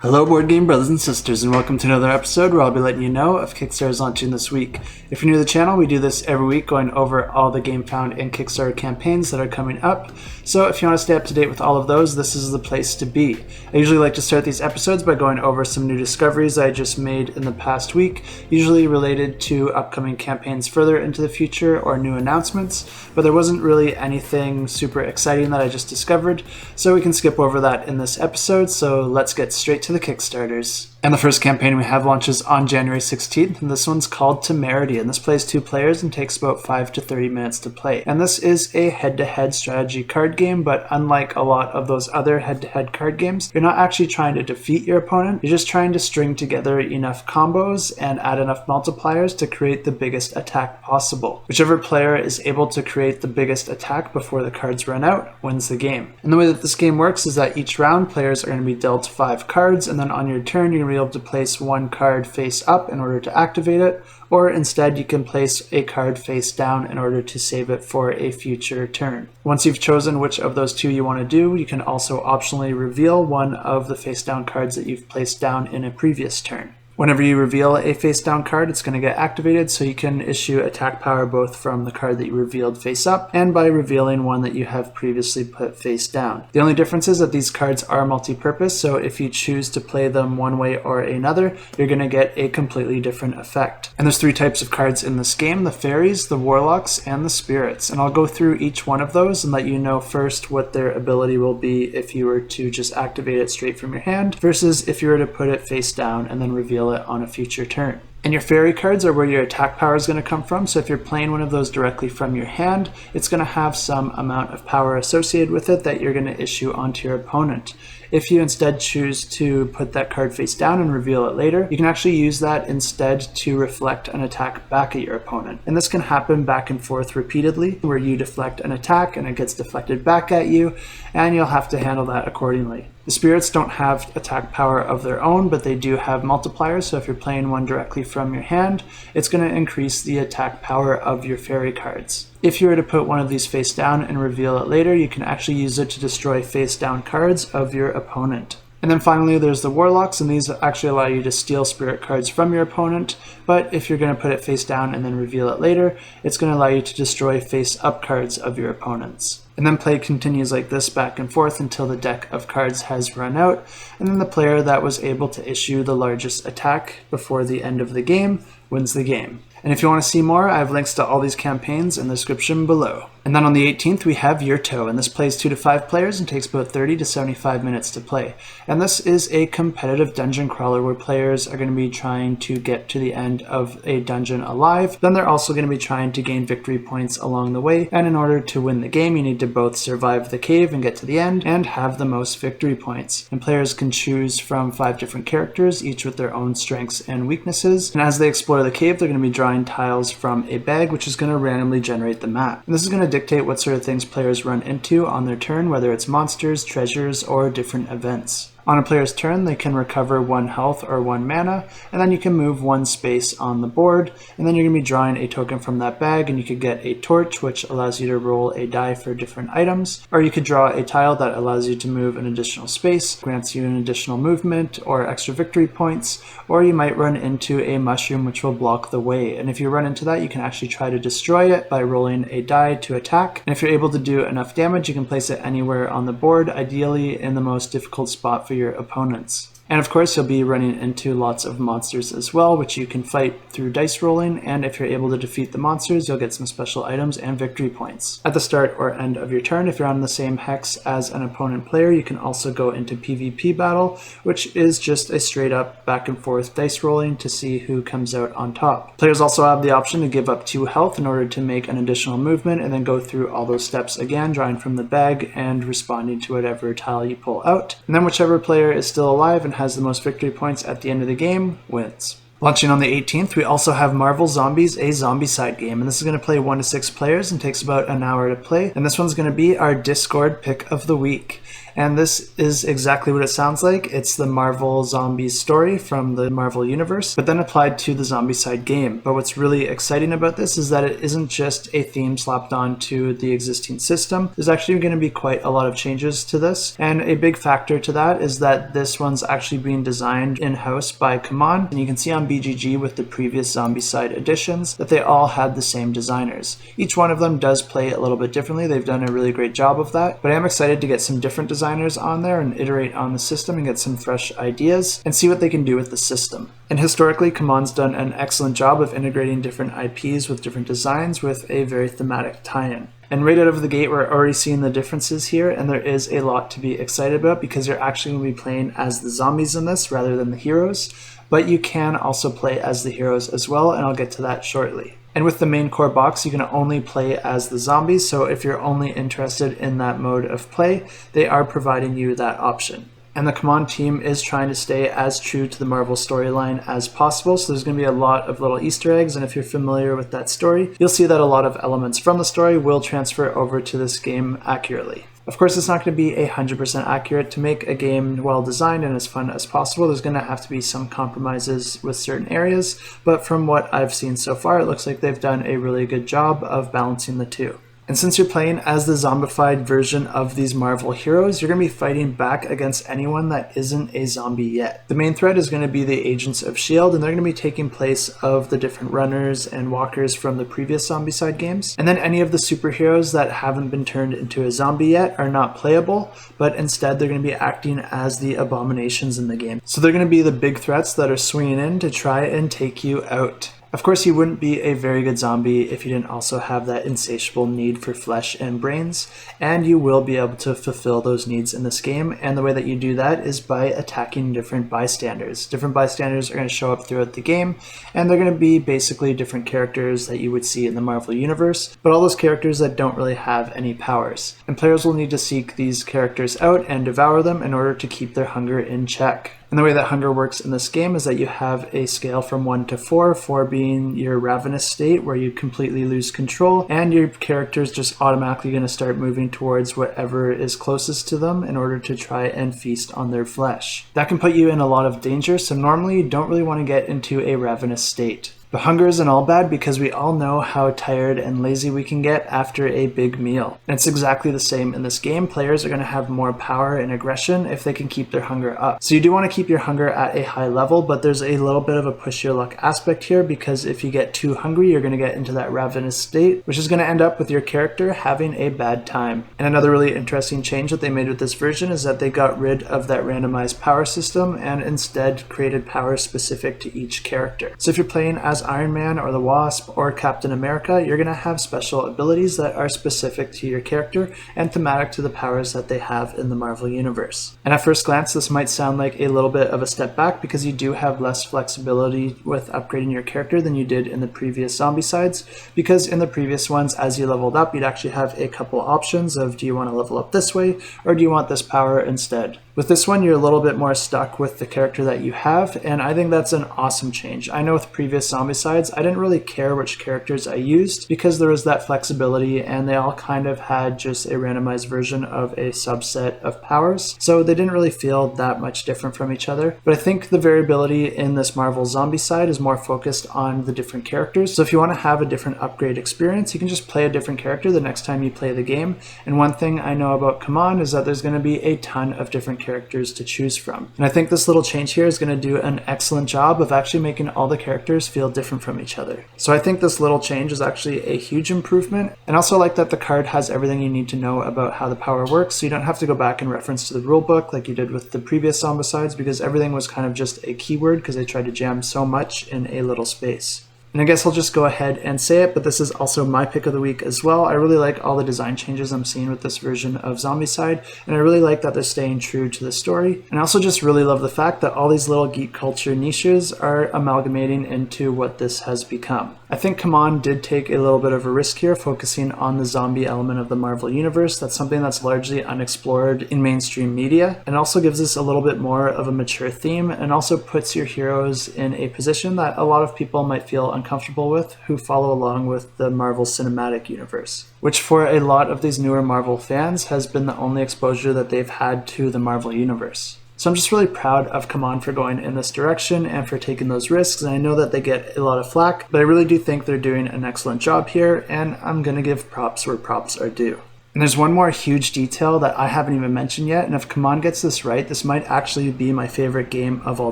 Hello board game brothers and sisters, and welcome to another episode where I'll be letting you know if Kickstarter is launching this week. If you're new to the channel, we do this every week, going over all the GameFound and Kickstarter campaigns that are coming up. So if you want to stay up to date with all of those, this is the place to be. I usually like to start these episodes by going over some new discoveries I just made in the past week, usually related to upcoming campaigns further into the future or new announcements, but there wasn't really anything super exciting that I just discovered, so we can skip over that in this episode. So let's get straight to the Kickstarters. And the first campaign we have launches on January 16th, and this one's called Temerity, and this plays 2 players and takes about 5 to 30 minutes to play. And this is a head-to-head strategy card game, but unlike a lot of those other head-to-head card games, you're not actually trying to defeat your opponent, you're just trying to string together enough combos and add enough multipliers to create the biggest attack possible. Whichever player is able to create the biggest attack before the cards run out wins the game. And the way that this game works is that each round players are going to be dealt 5 cards, and then on your turn you're going to be able to place 1 card face up in order to activate it, or instead you can place a card face down in order to save it for a future turn. Once you've chosen which of those 2 you want to do, you can also optionally reveal one of the face down cards that you've placed down in a previous turn. Whenever you reveal a face down card, it's going to get activated, so you can issue attack power both from the card that you revealed face up and by revealing one that you have previously put face down. The only difference is that these cards are multi-purpose, so if you choose to play them one way or another, you're going to get a completely different effect. And there's 3 types of cards in this game: the fairies, the warlocks, and the spirits. And I'll go through each one of those and let you know first what their ability will be if you were to just activate it straight from your hand versus if you were to put it face down and then reveal it on a future turn. And your fairy cards are where your attack power is going to come from, so if you're playing one of those directly from your hand, it's going to have some amount of power associated with it that you're going to issue onto your opponent. If you instead choose to put that card face down and reveal it later, you can actually use that instead to reflect an attack back at your opponent. And this can happen back and forth repeatedly, where you deflect an attack and it gets deflected back at you, and you'll have to handle that accordingly. The spirits don't have attack power of their own, but they do have multipliers, so if you're playing one directly from your hand, it's going to increase the attack power of your fairy cards. If you were to put one of these face down and reveal it later, you can actually use it to destroy face down cards of your opponent. And then finally there's the warlocks, and these actually allow you to steal spirit cards from your opponent, but if you're going to put it face down and then reveal it later, it's going to allow you to destroy face up cards of your opponents. And then play continues like this back and forth until the deck of cards has run out, and then the player that was able to issue the largest attack before the end of the game wins the game. And if you want to see more, I have links to all these campaigns in the description below. And then on the 18th we have Urto, and this plays 2 to 5 players and takes about 30 to 75 minutes to play. And this is a competitive dungeon crawler where players are going to be trying to get to the end of a dungeon alive. Then they're also going to be trying to gain victory points along the way, and in order to win the game you need to both survive the cave and get to the end and have the most victory points. And players can choose from 5 different characters, each with their own strengths and weaknesses, and as they explore the cave they're going to be drawing tiles from a bag, which is going to randomly generate the map. And this is going to dictate what sort of things players run into on their turn, whether it's monsters, treasures, or different events. On a player's turn, they can recover 1 health or 1 mana, and then you can move 1 space on the board, and then you're going to be drawing a token from that bag, and you could get a torch, which allows you to roll a die for different items, or you could draw a tile that allows you to move an additional space, grants you an additional movement or extra victory points, or you might run into a mushroom which will block the way, and if you run into that you can actually try to destroy it by rolling a die to attack, and if you're able to do enough damage you can place it anywhere on the board, ideally in the most difficult spot for your opponents. And of course you'll be running into lots of monsters as well, which you can fight through dice rolling, and if you're able to defeat the monsters you'll get some special items and victory points. At the start or end of your turn, if you're on the same hex as an opponent player, you can also go into PvP battle, which is just a straight up back and forth dice rolling to see who comes out on top. Players also have the option to give up 2 health in order to make an additional movement, and then go through all those steps again, drawing from the bag and responding to whatever tile you pull out. And then whichever player is still alive and has the most victory points at the end of the game wins. Launching on the 18th, we also have Marvel Zombies, a Zombicide game, and this is going to play 1 to 6 players and takes about an hour to play, and this one's going to be our Discord pick of the week. And this is exactly what it sounds like. It's the Marvel Zombies story from the Marvel Universe, but then applied to the Zombicide game. But what's really exciting about this is that it isn't just a theme slapped on to the existing system. There's actually going to be quite a lot of changes to this, and a big factor to that is that this one's actually being designed in-house by CMON, and you can see on BGG with the previous Zombicide editions that they all had the same designers. Each one of them does play a little bit differently. They've done a really great job of that, but I am excited to get some different designers on there and iterate on the system and get some fresh ideas and see what they can do with the system. And historically, CMON's done an excellent job of integrating different IPs with different designs with a very thematic tie-in. And right out of the gate, we're already seeing the differences here, and there is a lot to be excited about because you're actually going to be playing as the zombies in this rather than the heroes, but you can also play as the heroes as well, and I'll get to that shortly. And with the main core box, you can only play as the zombies, so if you're only interested in that mode of play, they are providing you that option. And the CMON team is trying to stay as true to the Marvel storyline as possible, so there's going to be a lot of little Easter eggs, and if you're familiar with that story, you'll see that a lot of elements from the story will transfer over to this game accurately. Of course, it's not going to be 100% accurate. To make a game well designed and as fun as possible, there's going to have to be some compromises with certain areas, but from what I've seen so far, it looks like they've done a really good job of balancing the two. And since you're playing as the zombified version of these Marvel heroes, you're going to be fighting back against anyone that isn't a zombie yet. The main threat is going to be the Agents of S.H.I.E.L.D., and they're going to be taking place of the different runners and walkers from the previous Zombicide games. And then any of the superheroes that haven't been turned into a zombie yet are not playable, but instead they're going to be acting as the abominations in the game. So they're going to be the big threats that are swinging in to try and take you out. Of course, you wouldn't be a very good zombie if you didn't also have that insatiable need for flesh and brains, and you will be able to fulfill those needs in this game, and the way that you do that is by attacking different bystanders. Different bystanders are going to show up throughout the game, and they're going to be basically different characters that you would see in the Marvel Universe, but all those characters that don't really have any powers. And players will need to seek these characters out and devour them in order to keep their hunger in check. And the way that hunger works in this game is that you have a scale from 1 to 4, 4 being your ravenous state where you completely lose control, and your character is just automatically going to start moving towards whatever is closest to them in order to try and feast on their flesh. That can put you in a lot of danger, so normally you don't really want to get into a ravenous state. But hunger isn't all bad because we all know how tired and lazy we can get after a big meal. And it's exactly the same in this game. Players are going to have more power and aggression if they can keep their hunger up. So you do want to keep your hunger at a high level, but there's a little bit of a push your luck aspect here because if you get too hungry, you're going to get into that ravenous state, which is going to end up with your character having a bad time. And another really interesting change that they made with this version is that they got rid of that randomized power system and instead created power specific to each character. So if you're playing as Iron Man or the Wasp or Captain America, you're going to have special abilities that are specific to your character and thematic to the powers that they have in the Marvel Universe. And at first glance, this might sound like a little bit of a step back because you do have less flexibility with upgrading your character than you did in the previous Zombicides, because in the previous ones, as you leveled up, you'd actually have a couple options of do you want to level up this way or do you want this power instead. With this one, you're a little bit more stuck with the character that you have, and I think that's an awesome change. I know with previous Zombicides, I didn't really care which characters I used because there was that flexibility and they all kind of had just a randomized version of a subset of powers, so they didn't really feel that much different from each other. But I think the variability in this Marvel Zombicide is more focused on the different characters, so if you want to have a different upgrade experience, you can just play a different character the next time you play the game. And one thing I know about CMON is that there's going to be a ton of different characters to choose from. And I think this little change here is going to do an excellent job of actually making all the characters feel different from each other. So I think this little change is actually a huge improvement. And also like that the card has everything you need to know about how the power works, so you don't have to go back and reference to the rulebook like you did with the previous Zombicides, because everything was kind of just a keyword because they tried to jam so much in a little space. And I guess I'll just go ahead and say it, but this is also my pick of the week as well. I really like all the design changes I'm seeing with this version of Zombicide, and I really like that they're staying true to the story. And I also just really love the fact that all these little geek culture niches are amalgamating into what this has become. I think CMON did take a little bit of a risk here, focusing on the zombie element of the Marvel Universe. That's something that's largely unexplored in mainstream media, and also gives us a little bit more of a mature theme, and also puts your heroes in a position that a lot of people might feel uncomfortable with who follow along with the Marvel Cinematic Universe, which for a lot of these newer Marvel fans has been the only exposure that they've had to the Marvel Universe. So I'm just really proud of CMON for going in this direction and for taking those risks, and I know that they get a lot of flack, but I really do think they're doing an excellent job here, and I'm going to give props where props are due. And there's one more huge detail that I haven't even mentioned yet, and if CMON gets this right, this might actually be my favorite game of all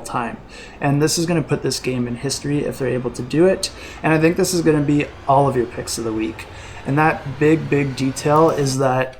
time. And this is going to put this game in history if they're able to do it, and I think this is going to be all of your picks of the week. And that big detail is that,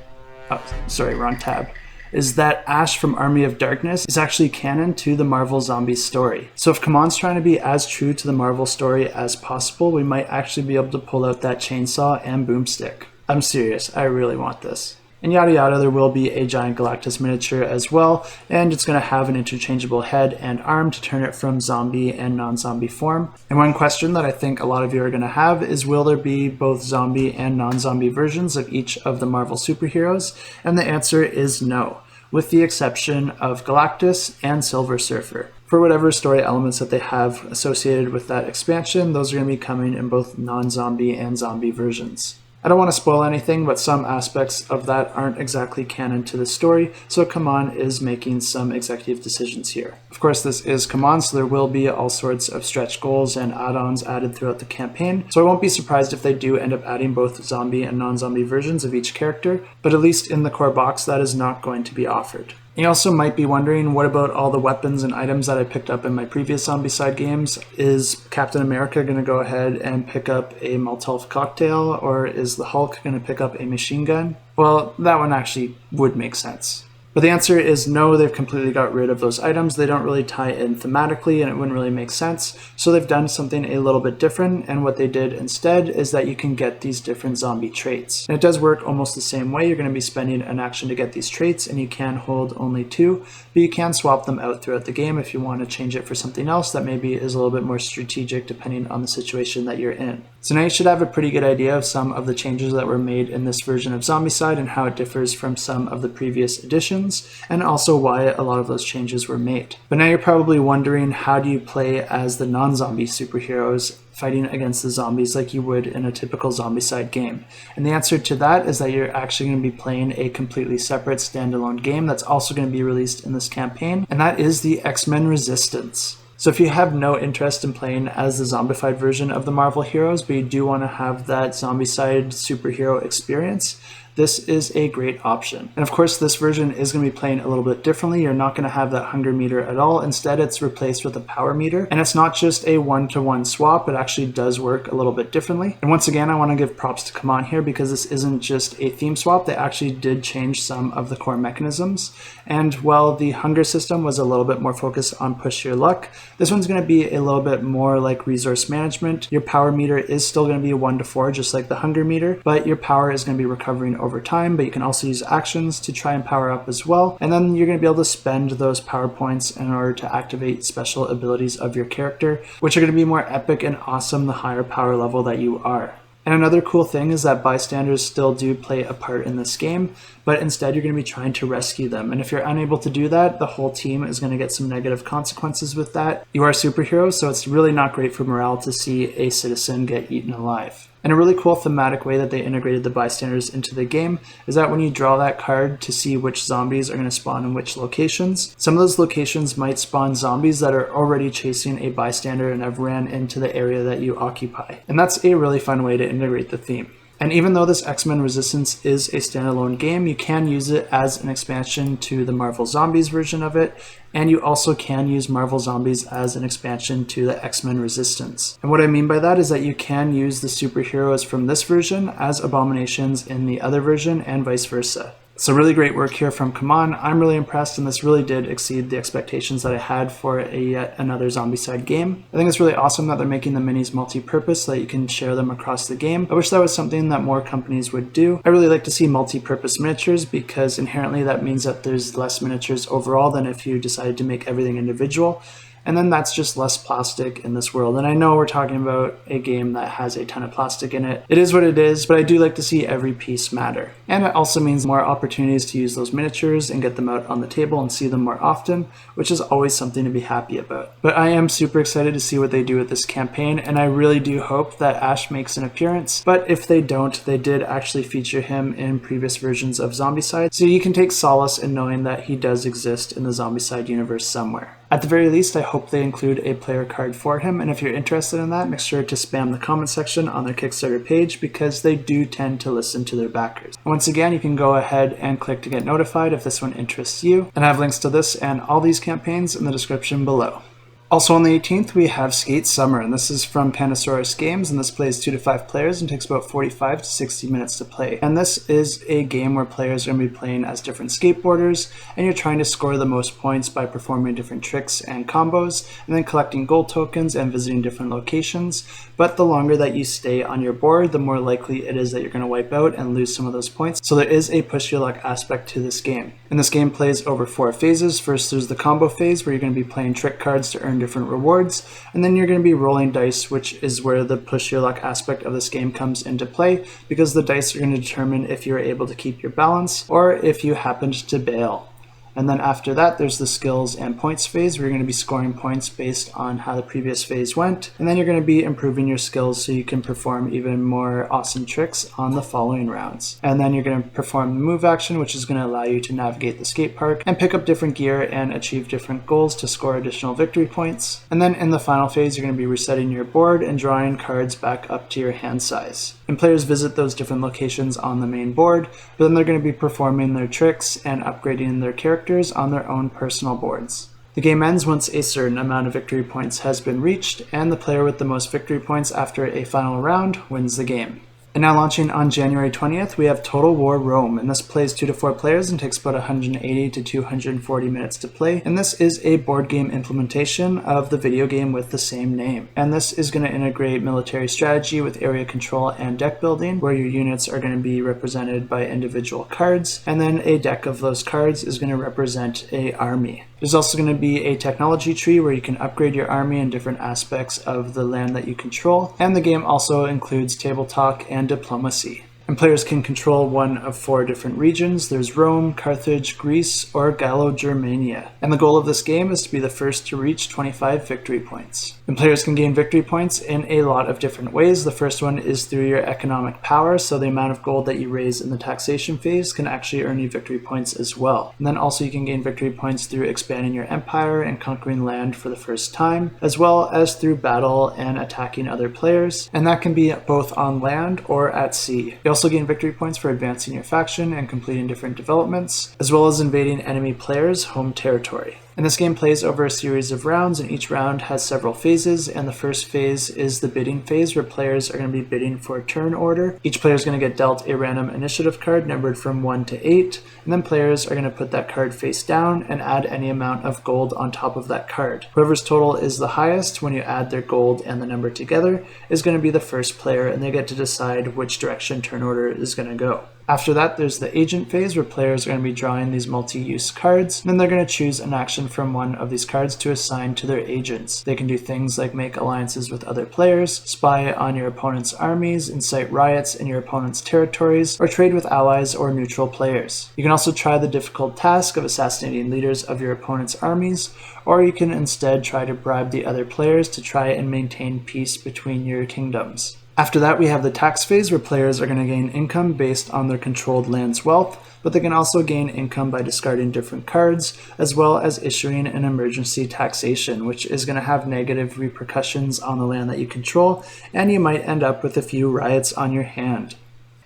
wrong tab, is that Ash from Army of Darkness is actually canon to the Marvel Zombies story. So if CMON's trying to be as true to the Marvel story as possible, we might actually be able to pull out that chainsaw and boomstick. I'm serious, I really want this. And yada yada, there will be a giant Galactus miniature as well, and it's going to have an interchangeable head and arm to turn it from zombie and non-zombie form. And one question that I think a lot of you are going to have is, will there be both zombie and non-zombie versions of each of the Marvel superheroes? And the answer is no, with the exception of Galactus and Silver Surfer. For whatever story elements that they have associated with that expansion, those are going to be coming in both non-zombie and zombie versions. I don't want to spoil anything, but some aspects of that aren't exactly canon to the story, so CMON is making some executive decisions here. Of course, this is CMON, so there will be all sorts of stretch goals and add-ons added throughout the campaign, so I won't be surprised if they do end up adding both zombie and non-zombie versions of each character, but at least in the core box, that is not going to be offered. You also might be wondering, what about all the weapons and items that I picked up in my previous Zombicide games? Is Captain America going to go ahead and pick up a Molotov cocktail, or is the Hulk going to pick up a machine gun? Well, that one actually would make sense. But the answer is no, they've completely got rid of those items. They don't really tie in thematically, and it wouldn't really make sense. So they've done something a little bit different, and what they did instead is that you can get these different zombie traits. And it does work almost the same way. You're going to be spending an action to get these traits, and you can hold only 2, but you can swap them out throughout the game if you want to change it for something else that maybe is a little bit more strategic depending on the situation that you're in. So now you should have a pretty good idea of some of the changes that were made in this version of Zombicide and how it differs from some of the previous editions, and also why a lot of those changes were made. But now you're probably wondering, how do you play as the non-zombie superheroes fighting against the zombies like you would in a typical Zombicide game? And the answer to that is that you're actually going to be playing a completely separate standalone game that's also going to be released in this campaign, and that is the X-Men Resistance. So if you have no interest in playing as the zombified version of the Marvel heroes, but you do want to have that Zombicide superhero experience, this is a great option. And of course, this version is going to be playing a little bit differently. You're not going to have that hunger meter at all. Instead, it's replaced with a power meter. And it's not just a one-to-one swap. It actually does work a little bit differently. And once again, I want to give props to CMON here, because this isn't just a theme swap. They actually did change some of the core mechanisms. And while the hunger system was a little bit more focused on push your luck, this one's going to be a little bit more like resource management. Your power meter is still going to be a 1 to 4, just like the hunger meter, but your power is going to be recovering over time, but you can also use actions to try and power up as well. And then you're going to be able to spend those power points in order to activate special abilities of your character, which are going to be more epic and awesome the higher power level that you are. And another cool thing is that bystanders still do play a part in this game, but instead you're going to be trying to rescue them. And if you're unable to do that, the whole team is going to get some negative consequences with that. You are superheroes, so it's really not great for morale to see a citizen get eaten alive. And a really cool thematic way that they integrated the bystanders into the game is that when you draw that card to see which zombies are going to spawn in which locations, some of those locations might spawn zombies that are already chasing a bystander and have ran into the area that you occupy. And that's a really fun way to integrate the theme. And even though this X-Men Resistance is a standalone game, you can use it as an expansion to the Marvel Zombies version of it, and you also can use Marvel Zombies as an expansion to the X-Men Resistance. And what I mean by that is that you can use the superheroes from this version as abominations in the other version, and vice versa. So really great work here from CMON. I'm really impressed, and this really did exceed the expectations that I had for yet another Zombicide game. I think it's really awesome that they're making the minis multi-purpose so that you can share them across the game. I wish that was something that more companies would do. I really like to see multi-purpose miniatures, because inherently that means that there's less miniatures overall than if you decided to make everything individual. And then that's just less plastic in this world. And I know we're talking about a game that has a ton of plastic in it. It is what it is, but I do like to see every piece matter. And it also means more opportunities to use those miniatures and get them out on the table and see them more often, which is always something to be happy about. But I am super excited to see what they do with this campaign, and I really do hope that Ash makes an appearance. But if they don't, they did actually feature him in previous versions of Zombicide, so you can take solace in knowing that he does exist in the Zombicide universe somewhere. At the very least, I hope they include a player card for him, and if you're interested in that, make sure to spam the comment section on their Kickstarter page because they do tend to listen to their backers. Once again, you can go ahead and click to get notified if this one interests you, and I have links to this and all these campaigns in the description below. Also on the 18th, we have Skate Summer, and this is from Pandasaurus Games, and this plays 2 to 5 players and takes about 45 to 60 minutes to play. And this is a game where players are going to be playing as different skateboarders, and you're trying to score the most points by performing different tricks and combos, and then collecting gold tokens and visiting different locations. But the longer that you stay on your board, the more likely it is that you're going to wipe out and lose some of those points. So there is a push your luck aspect to this game. And this game plays over 4 phases. First, there's the combo phase where you're going to be playing trick cards to earn different rewards, and then you're going to be rolling dice, which is where the push your luck aspect of this game comes into play, because the dice are going to determine if you're able to keep your balance or if you happened to bail. And then after that, there's the skills and points phase where you're going to be scoring points based on how the previous phase went. And then you're going to be improving your skills so you can perform even more awesome tricks on the following rounds. And then you're going to perform the move action, which is going to allow you to navigate the skate park and pick up different gear and achieve different goals to score additional victory points. And then in the final phase, you're going to be resetting your board and drawing cards back up to your hand size. And players visit those different locations on the main board, but then they're going to be performing their tricks and upgrading their characters on their own personal boards. The game ends once a certain amount of victory points has been reached, and the player with the most victory points after a final round wins the game. And now launching on January 20th, we have Total War Rome, and this plays 2 to 4 players and takes about 180 to 240 minutes to play. And this is a board game implementation of the video game with the same name. And this is going to integrate military strategy with area control and deck building, where your units are going to be represented by individual cards, and then a deck of those cards is going to represent an army. There's also going to be a technology tree where you can upgrade your army in different aspects of the land that you control, and the game also includes table talk and diplomacy. And players can control one of 4 different regions. There's Rome, Carthage, Greece, or Gallo-Germania. And the goal of this game is to be the first to reach 25 victory points. And players can gain victory points in a lot of different ways. The first one is through your economic power, so the amount of gold that you raise in the taxation phase can actually earn you victory points as well. And then also you can gain victory points through expanding your empire and conquering land for the first time, as well as through battle and attacking other players. And that can be both on land or at sea. You also gain victory points for advancing your faction and completing different developments, as well as invading enemy players' home territory. And this game plays over a series of rounds, and each round has several phases, and the first phase is the bidding phase where players are going to be bidding for a turn order. Each player is going to get dealt a random initiative card numbered from 1 to 8, and then players are going to put that card face down and add any amount of gold on top of that card. Whoever's total is the highest when you add their gold and the number together is going to be the first player, and they get to decide which direction turn order is going to go. After that, there's the agent phase where players are going to be drawing these multi-use cards, and then they're going to choose an action from one of these cards to assign to their agents. They can do things like make alliances with other players, spy on your opponent's armies, incite riots in your opponent's territories, or trade with allies or neutral players. You can also try the difficult task of assassinating leaders of your opponent's armies, or you can instead try to bribe the other players to try and maintain peace between your kingdoms. After that, we have the tax phase where players are going to gain income based on their controlled land's wealth, but they can also gain income by discarding different cards, as well as issuing an emergency taxation, which is going to have negative repercussions on the land that you control, and you might end up with a few riots on your hand.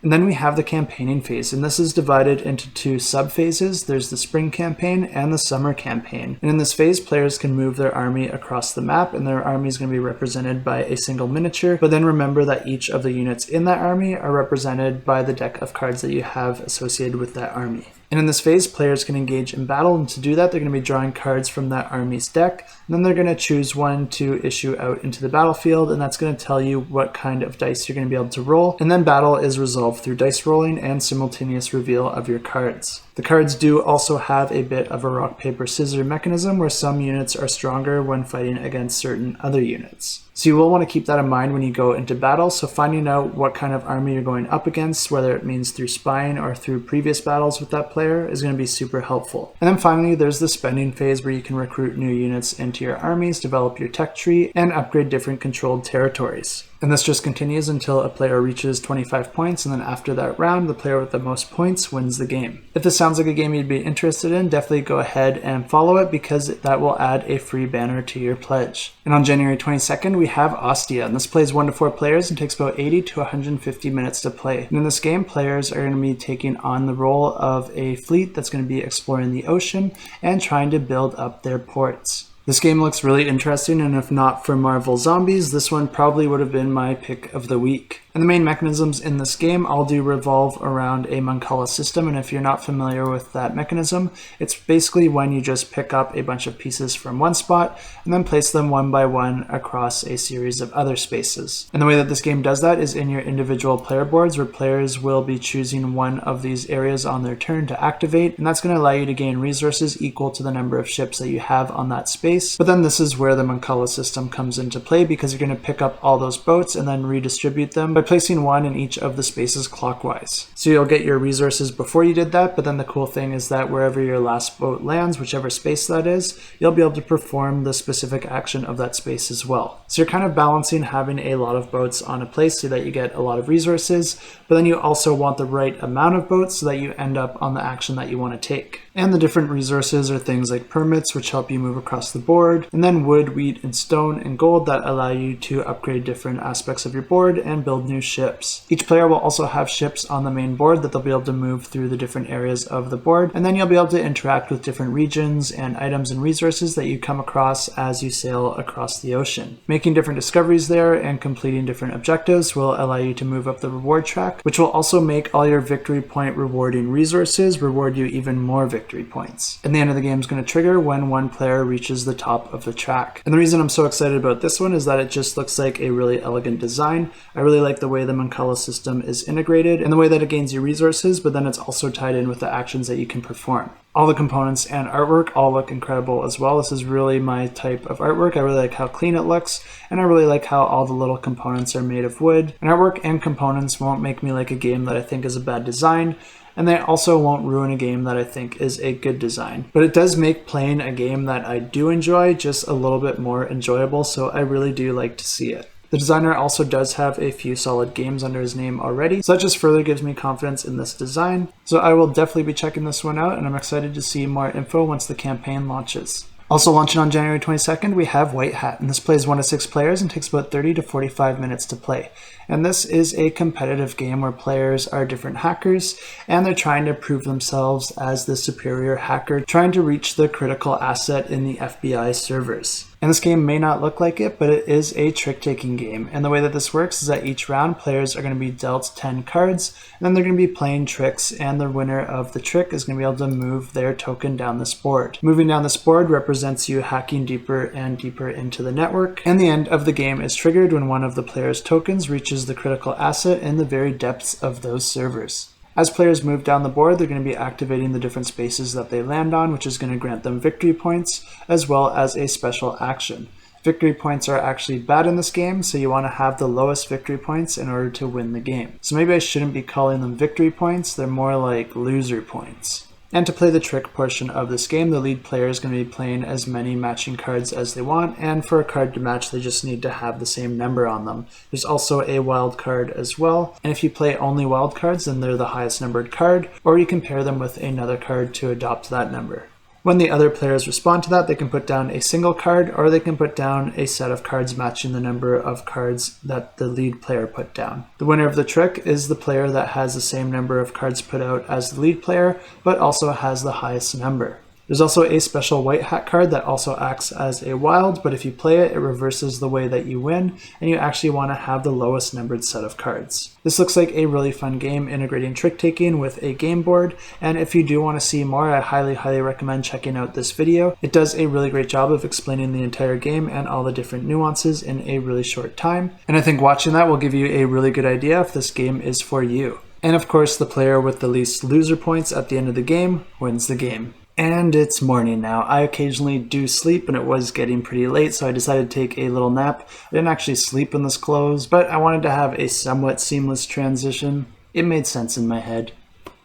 And then we have the campaigning phase, and this is divided into 2 sub-phases. There's the spring campaign and the summer campaign. And in this phase, players can move their army across the map, and their army is going to be represented by a single miniature. But then remember that each of the units in that army are represented by the deck of cards that you have associated with that army. And in this phase, players can engage in battle, and to do that, they're going to be drawing cards from that army's deck, and then they're going to choose one to issue out into the battlefield, and that's going to tell you what kind of dice you're going to be able to roll, and then battle is resolved through dice rolling and simultaneous reveal of your cards. The cards do also have a bit of a rock, paper, scissors mechanism where some units are stronger when fighting against certain other units. So you will want to keep that in mind when you go into battle, so finding out what kind of army you're going up against, whether it means through spying or through previous battles with that player, is going to be super helpful. And then finally, there's the spending phase where you can recruit new units into your armies, develop your tech tree, and upgrade different controlled territories. And this just continues until a player reaches 25 points, and then after that round, the player with the most points wins the game. If this sounds like a game you'd be interested in, definitely go ahead and follow it because that will add a free banner to your pledge. And on January 22nd, we have Ostia, and this plays 1 to 4 players and takes about 80 to 150 minutes to play. And in this game, players are going to be taking on the role of a fleet that's going to be exploring the ocean and trying to build up their ports. This game looks really interesting, and if not for Marvel Zombies, this one probably would have been my pick of the week. And the main mechanisms in this game all do revolve around a Mancala system, and if you're not familiar with that mechanism, it's basically when you just pick up a bunch of pieces from one spot and then place them one by one across a series of other spaces. And the way that this game does that is in your individual player boards, where players will be choosing one of these areas on their turn to activate, and that's going to allow you to gain resources equal to the number of ships that you have on that space. But then this is where the Mancala system comes into play, because you're going to pick up all those boats and then redistribute them by placing one in each of the spaces clockwise. So you'll get your resources before you did that, but then the cool thing is that wherever your last boat lands, whichever space that is, you'll be able to perform the specific action of that space as well. So you're kind of balancing having a lot of boats on a place so that you get a lot of resources, but then you also want the right amount of boats so that you end up on the action that you want to take. And the different resources are things like permits, which help you move across the board, and then wood, wheat, and stone and gold that allow you to upgrade different aspects of your board and build new ships. Each player will also have ships on the main board that they'll be able to move through the different areas of the board, and then you'll be able to interact with different regions and items and resources that you come across as you sail across the ocean. Making different discoveries there and completing different objectives will allow you to move up the reward track, which will also make all your victory point rewarding resources reward you even more victory points. And the end of the game is going to trigger when one player reaches the top of the track. And the reason I'm so excited about this one is that it just looks like a really elegant design. I really like the way the Mancala system is integrated and the way that it gains you resources, but then it's also tied in with the actions that you can perform. All the components and artwork all look incredible as well. This is really my type of artwork. I really like how clean it looks, and I really like how all the little components are made of wood. And artwork and components won't make me like a game that I think is a bad design, and they also won't ruin a game that I think is a good design. But it does make playing a game that I do enjoy just a little bit more enjoyable, so I really do like to see it. The designer also does have a few solid games under his name already, so that just further gives me confidence in this design. So I will definitely be checking this one out, and I'm excited to see more info once the campaign launches. Also launching on January 22nd, we have White Hat, and this plays 1 to 6 players and takes about 30 to 45 minutes to play. And this is a competitive game where players are different hackers, and they're trying to prove themselves as the superior hacker, trying to reach the critical asset in the FBI servers. And this game may not look like it, but it is a trick-taking game. And the way that this works is that each round, players are going to be dealt 10 cards, and then they're going to be playing tricks, and the winner of the trick is going to be able to move their token down this board. Moving down this board represents you hacking deeper and deeper into the network, and the end of the game is triggered when one of the player's tokens reaches the critical asset in the very depths of those servers. As players move down the board, they're going to be activating the different spaces that they land on, which is going to grant them victory points, as well as a special action. Victory points are actually bad in this game, so you want to have the lowest victory points in order to win the game. So maybe I shouldn't be calling them victory points, they're more like loser points. And to play the trick portion of this game, the lead player is going to be playing as many matching cards as they want, and for a card to match, they just need to have the same number on them. There's also a wild card as well, and if you play only wild cards, then they're the highest numbered card, or you can pair them with another card to adopt that number. When the other players respond to that, they can put down a single card, or they can put down a set of cards matching the number of cards that the lead player put down. The winner of the trick is the player that has the same number of cards put out as the lead player, but also has the highest number. There's also a special white hat card that also acts as a wild, but if you play it, it reverses the way that you win, and you actually want to have the lowest numbered set of cards. This looks like a really fun game integrating trick-taking with a game board, and if you do want to see more, I highly recommend checking out this video. It does a really great job of explaining the entire game and all the different nuances in a really short time, and I think watching that will give you a really good idea if this game is for you. And of course, the player with the least loser points at the end of the game wins the game. And it's morning now. I occasionally do sleep, and it was getting pretty late, so I decided to take a little nap. I didn't actually sleep in this clothes, but I wanted to have a somewhat seamless transition. It made sense in my head.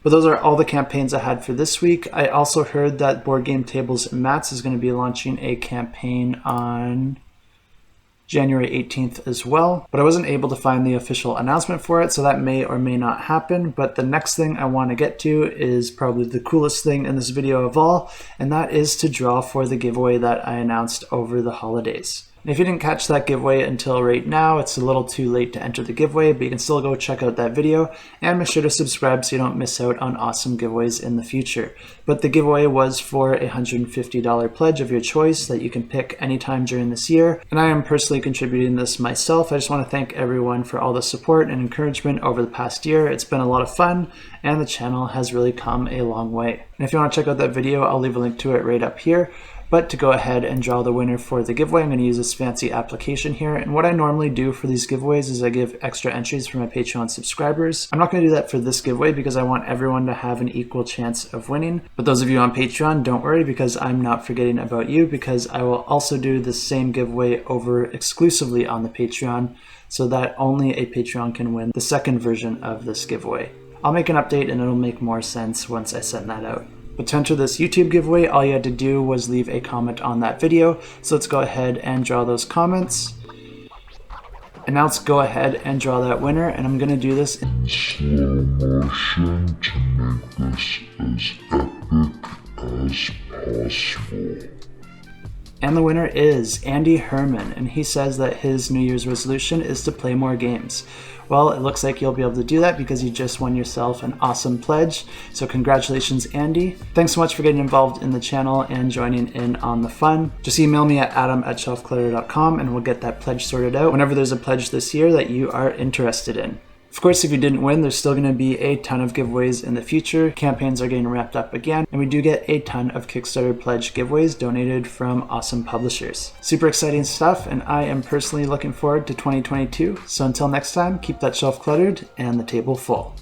But those are all the campaigns I had for this week. I also heard that Boardgametables and Mats is going to be launching a campaign on January 18th as well, but I wasn't able to find the official announcement for it, so that may or may not happen. But the next thing I want to get to is probably the coolest thing in this video of all, and that is to draw for the giveaway that I announced over the holidays. And if you didn't catch that giveaway until right now, it's a little too late to enter the giveaway, but you can still go check out that video and make sure to subscribe so you don't miss out on awesome giveaways in the future. But the giveaway was for a $150 pledge of your choice that you can pick anytime during this year. And I am personally contributing this myself. I just want to thank everyone for all the support and encouragement over the past year. It's been a lot of fun, and the channel has really come a long way. And if you want to check out that video, I'll leave a link to it right up here. But to go ahead and draw the winner for the giveaway, I'm going to use this fancy application here. And what I normally do for these giveaways is I give extra entries for my Patreon subscribers. I'm not going to do that for this giveaway because I want everyone to have an equal chance of winning. But those of you on Patreon, don't worry, because I'm not forgetting about you, because I will also do the same giveaway over exclusively on the Patreon so that only a Patreon can win the second version of this giveaway. I'll make an update and it'll make more sense once I send that out. But to enter this YouTube giveaway, all you had to do was leave a comment on that video. So let's go ahead and draw those comments. And now let's go ahead and draw that winner. And I'm going to do this in slow motion to make this as epic as possible. And the winner is Andy Herman, and he says that his New Year's resolution is to play more games. Well, it looks like you'll be able to do that because you just won yourself an awesome pledge. So congratulations, Andy. Thanks so much for getting involved in the channel and joining in on the fun. Just email me at adam@shelfclutter.com and we'll get that pledge sorted out whenever there's a pledge this year that you are interested in. Of course, if you didn't win, there's still going to be a ton of giveaways in the future. Campaigns are getting wrapped up again, and we do get a ton of Kickstarter pledge giveaways donated from awesome publishers. Super exciting stuff, and I am personally looking forward to 2022. So until next time, keep that shelf cluttered and the table full.